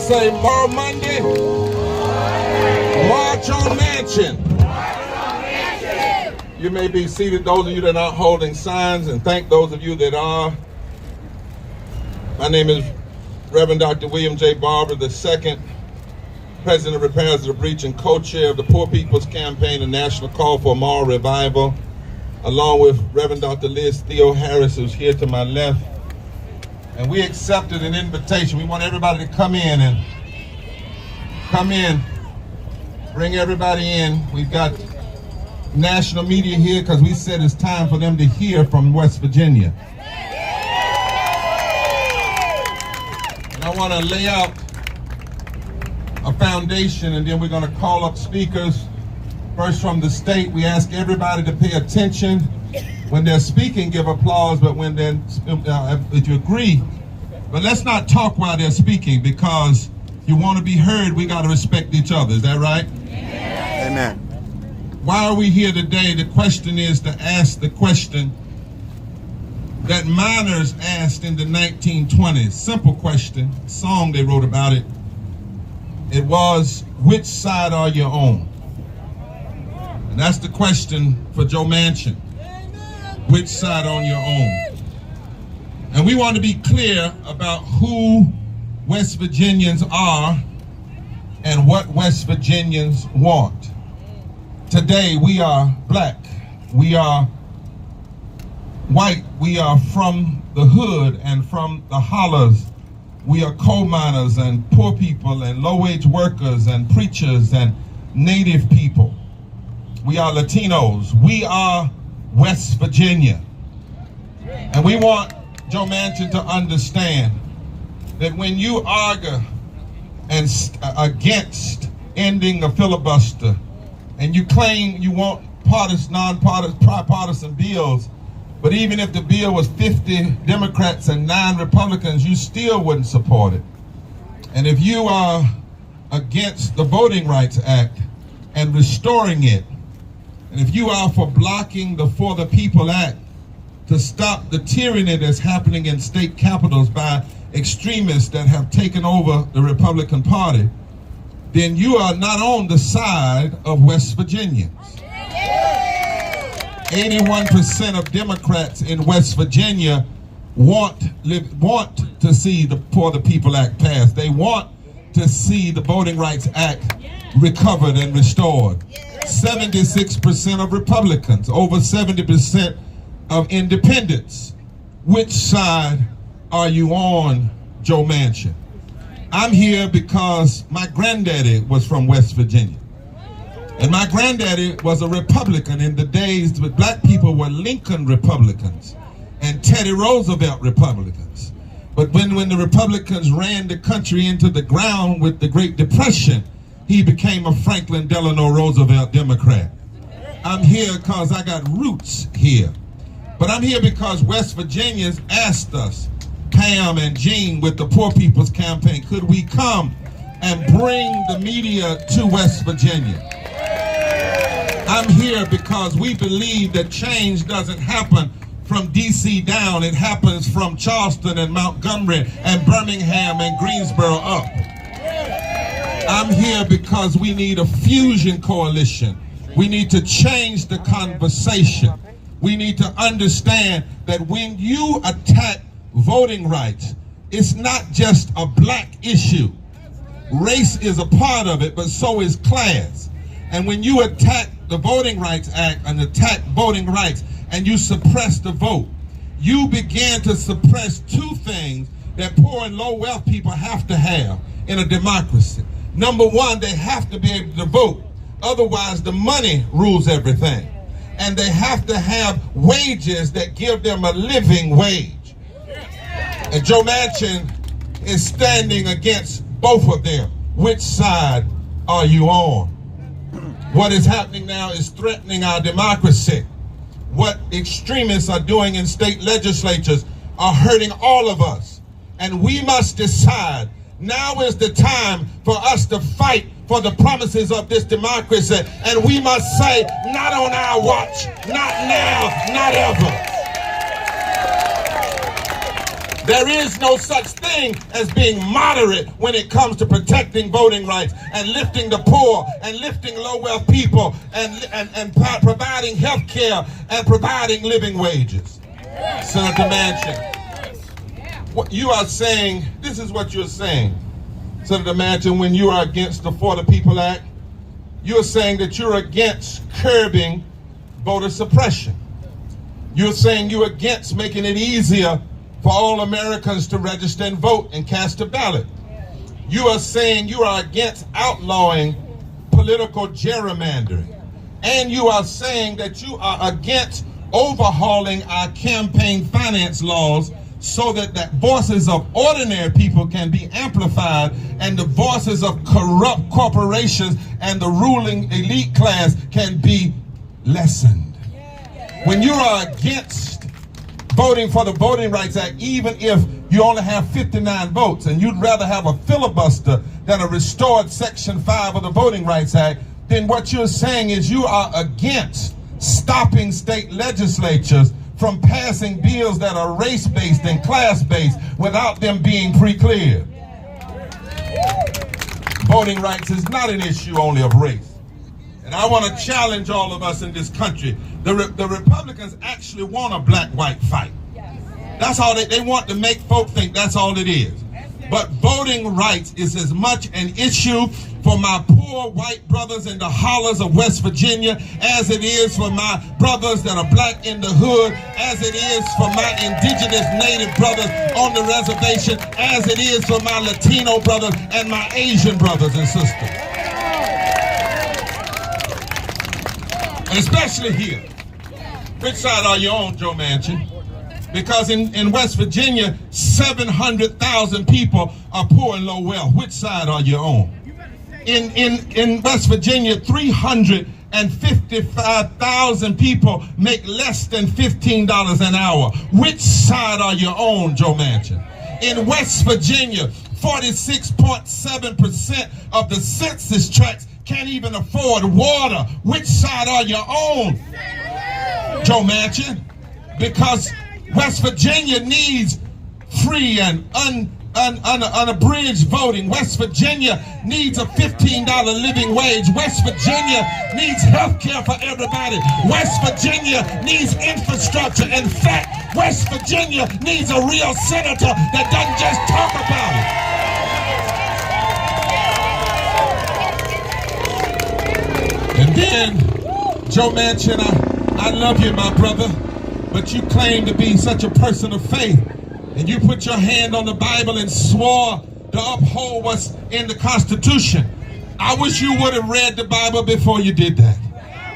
say more Monday, march on Manchin. You may be seated, those of you that aren't holding signs, and thank those of you that are. My name is Reverend Dr. William J. Barber, the second President of Repairs of the Breach and co-chair of the Poor People's Campaign, a national call for moral revival, along with Reverend Dr. Liz Theo Harris, who's here to my left. And we accepted an invitation. We want everybody to come in, bring everybody in. We've got national media here because we said it's time for them to hear from West Virginia. And I want to lay out a foundation, and then we're going to call up speakers. First from the state, we ask everybody to pay attention. When they're speaking, give applause, but when they're, if you agree, but let's not talk while they're speaking, because you want to be heard, we got to respect each other. Is that right? Amen. Why are we here today? The question is to ask the question that miners asked in the 1920s. Simple question, song they wrote about it. It was, which side are you on? And that's the question for Joe Manchin. Which side on your own? And we want to be clear about who West Virginians are and what West Virginians want. Today we are black, we are white, we are from the hood and from the hollers. We are coal miners and poor people and low-wage workers and preachers and native people. We are Latinos. We are West Virginia. And we want Joe Manchin to understand that when you argue against ending a filibuster and you claim you want bipartisan bills, but even if the bill was 50 Democrats and 9 Republicans, you still wouldn't support it. And if you are against the Voting Rights Act and restoring it, and if you are for blocking the For the People Act to stop the tyranny that's happening in state capitals by extremists that have taken over the Republican Party, then you are not on the side of West Virginians. 81% of Democrats in West Virginia want to see the For the People Act passed. They want to see the Voting Rights Act recovered and restored. 76% of Republicans, over 70% of independents. Which side are you on, Joe Manchin? I'm here because my granddaddy was from West Virginia. And my granddaddy was a Republican in the days when black people were Lincoln Republicans and Teddy Roosevelt Republicans. But when the Republicans ran the country into the ground with the Great Depression, he became a Franklin Delano Roosevelt Democrat. I'm here because I got roots here. But I'm here because West Virginians asked us, Pam and Jean with the Poor People's Campaign, could we come and bring the media to West Virginia? I'm here because we believe that change doesn't happen from DC down. It happens from Charleston and Montgomery and Birmingham and Greensboro up. I'm here because we need a fusion coalition. We need to change the conversation. We need to understand that when you attack voting rights, it's not just a black issue. Race is a part of it, but so is class. And when you attack the Voting Rights Act and attack voting rights and you suppress the vote, you begin to suppress two things that poor and low wealth people have to have in a democracy. Number one, they have to be able to vote. Otherwise, the money rules everything. And they have to have wages that give them a living wage. And Joe Manchin is standing against both of them. Which side are you on? What is happening now is threatening our democracy. What extremists are doing in state legislatures are hurting all of us. And we must decide, now is the time for us to fight for the promises of this democracy. And we must say, not on our watch, not now, not ever. There is no such thing as being moderate when it comes to protecting voting rights and lifting the poor and lifting low-wealth people and providing health care and providing living wages. Senator Manchin, what you are saying, this is what you're saying, Senator Manchin, when you are against the For the People Act, you're saying that you're against curbing voter suppression. You're saying you're against making it easier for all Americans to register and vote and cast a ballot. You are saying you are against outlawing political gerrymandering. And you are saying that you are against overhauling our campaign finance laws so that the voices of ordinary people can be amplified and the voices of corrupt corporations and the ruling elite class can be lessened. When you are against voting for the Voting Rights Act, even if you only have 59 votes and you'd rather have a filibuster than a restored Section 5 of the Voting Rights Act, then what you're saying is you are against stopping state legislatures from passing bills that are race-based and class-based without them being pre-cleared. Voting rights is not an issue only of race. And I want to challenge all of us in this country. The Republicans actually want a black-white fight. That's all they want to make folk think that's all it is. But voting rights is as much an issue for my poor white brothers in the hollers of West Virginia as it is for my brothers that are black in the hood, as it is for my indigenous native brothers on the reservation, as it is for my Latino brothers and my Asian brothers and sisters. And especially here. Which side are you on, Joe Manchin? Because in West Virginia, 700,000 people are poor and low wealth. Which side are you on? In West Virginia, 355,000 people make less than $15 an hour. Which side are you on, Joe Manchin? In West Virginia, 46.7% of the census tracts can't even afford water. Which side are you on, Joe Manchin? Because West Virginia needs free and unabridged voting. West Virginia needs a $15 living wage. West Virginia needs health care for everybody. West Virginia needs infrastructure. In fact, West Virginia needs a real senator that doesn't just talk about it. And then, Joe Manchin, I love you, my brother. But you claim to be such a person of faith, and you put your hand on the Bible and swore to uphold what's in the Constitution. I wish you would have read the Bible before you did that.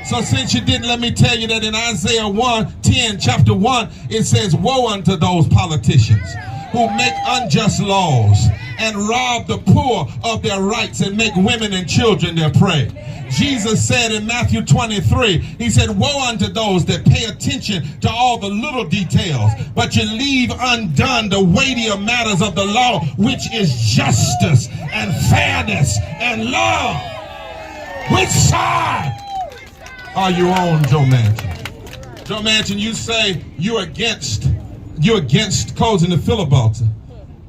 So since you didn't, let me tell you that in Isaiah 1:10, chapter 1, it says, "Woe unto those politicians who make unjust laws and rob the poor of their rights and make women and children their prey." Jesus said in Matthew 23, he said, "Woe unto those that pay attention to all the little details, but you leave undone the weightier matters of the law, which is justice and fairness and love." Which side are you on, Joe Manchin? Joe Manchin, you say you're against closing the filibuster,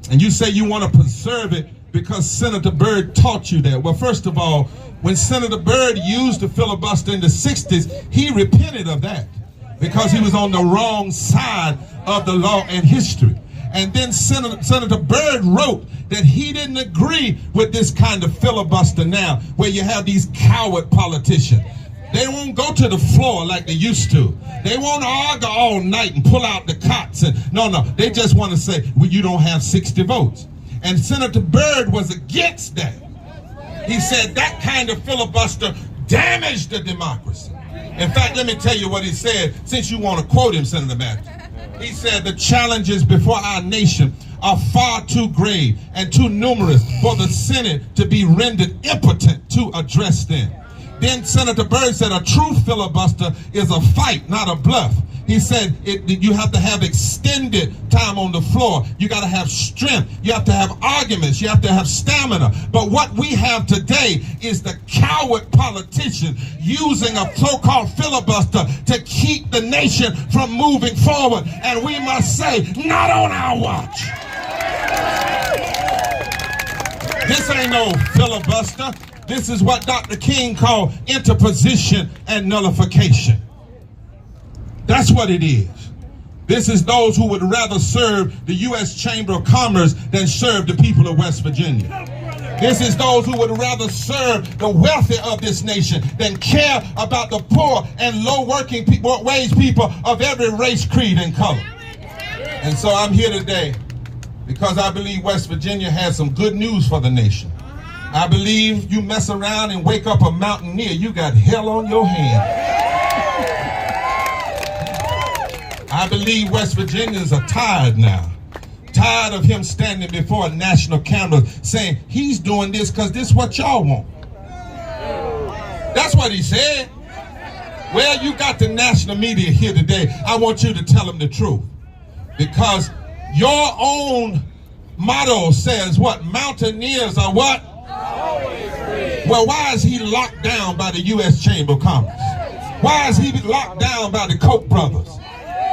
and you say you want to preserve it because Senator Byrd taught you that. Well, first of all, when Senator Byrd used the filibuster in the 60s, he repented of that because he was on the wrong side of the law and history. And then Senator Byrd wrote that he didn't agree with this kind of filibuster now, where you have these coward politicians. They won't go to the floor like they used to. They won't argue all night and pull out the cots. No, they just want to say, well, you don't have 60 votes. And Senator Byrd was against that. He said that kind of filibuster damaged the democracy. In fact, let me tell you what he said, since you want to quote him, Senator Manchin. He said the challenges before our nation are far too grave and too numerous for the Senate to be rendered impotent to address them. Then Senator Byrd said a true filibuster is a fight, not a bluff. He said you have to have extended time on the floor. You got to have strength. You have to have arguments. You have to have stamina. But what we have today is the coward politician using a so-called filibuster to keep the nation from moving forward. And we must say, not on our watch. This ain't no filibuster. This is what Dr. King called interposition and nullification. That's what it is. This is those who would rather serve the U.S. Chamber of Commerce than serve the people of West Virginia. This is those who would rather serve the wealthy of this nation than care about the poor and low-working wage people of every race, creed, and color. And so I'm here today because I believe West Virginia has some good news for the nation. I believe you mess around and wake up a mountaineer, you got hell on your hands. I believe West Virginians are tired now. Tired of him standing before national cameras saying he's doing this because this is what y'all want. That's what he said. Well, you got the national media here today. I want you to tell them the truth. Because your own motto says what? Mountaineers are what? Well, why is he locked down by the U.S. Chamber of Commerce? Why is he locked down by the Koch brothers?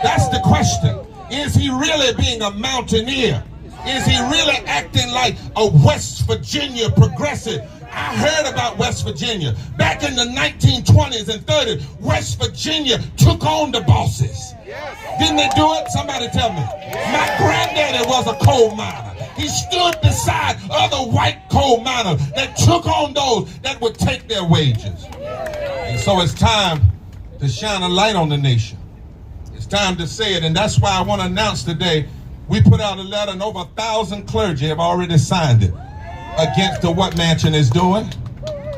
That's the question. Is he really being a mountaineer? Is he really acting like a West Virginia progressive? I heard about West Virginia. Back in the 1920s and 30s, West Virginia took on the bosses. Didn't they do it? Somebody tell me. My granddaddy was a coal miner. He stood beside other white coal miners that took on those that would take their wages. And so it's time to shine a light on the nation. It's time to say it, and that's why I want to announce today, we put out a letter and over 1,000 clergy have already signed it against what Manchin is doing.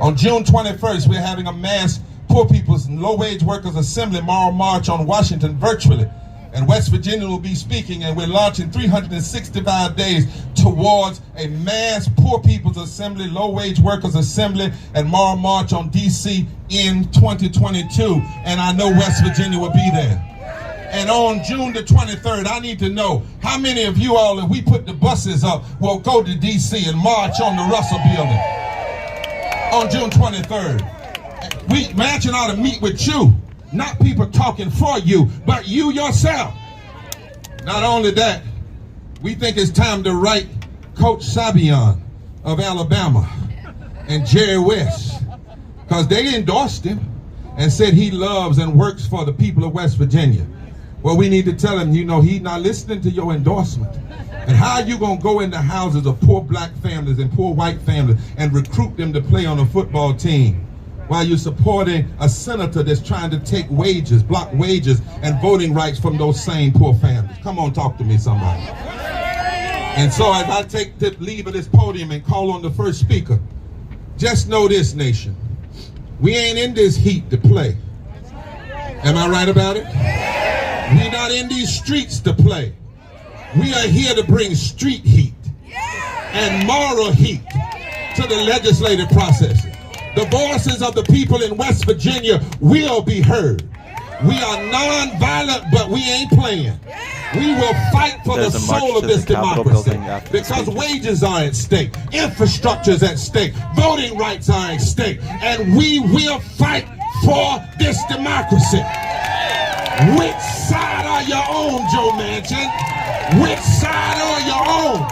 On June 21st, we're having a mass poor people's and low-wage workers assembly moral march on Washington virtually. And West Virginia will be speaking, and we're launching 365 days towards a mass poor people's assembly, low-wage workers assembly, and moral march on D.C. in 2022. And I know West Virginia will be there. And on June the 23rd, I need to know how many of you all, if we put the buses up, will go to D.C. and march on the Russell Building on June 23rd. Manchin ought to meet with you, not people talking for you, but you yourself. Not only that, we think it's time to write Coach Savion of Alabama and Jerry West, because they endorsed him and said he loves and works for the people of West Virginia. Well, we need to tell him, you know, he's not listening to your endorsement. And how are you going to go into houses of poor black families and poor white families and recruit them to play on a football team while you're supporting a senator that's trying to take wages, block wages and voting rights from those same poor families? Come on, talk to me, somebody. And so as I take the leave of this podium and call on the first speaker, just know this, nation. We ain't in this heat to play. Am I right about it? We're not in these streets to play. We are here to bring street heat and moral heat to the legislative process. The voices of the people in West Virginia will be heard. We are non-violent, but we ain't playing. We will fight for the soul of this democracy because wages are at stake, infrastructure is at stake, voting rights are at stake, and we will fight for this democracy. Which side are you on, Joe Manchin? Which side are you on?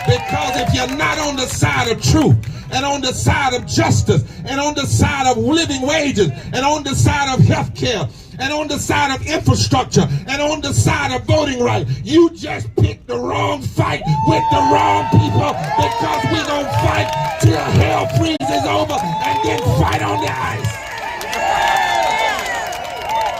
Because if you're not on the side of truth, and on the side of justice, and on the side of living wages, and on the side of health care, and on the side of infrastructure, and on the side of voting rights, you just picked the wrong fight with the wrong people, because we're going to fight till hell freezes over and then fight on the ice.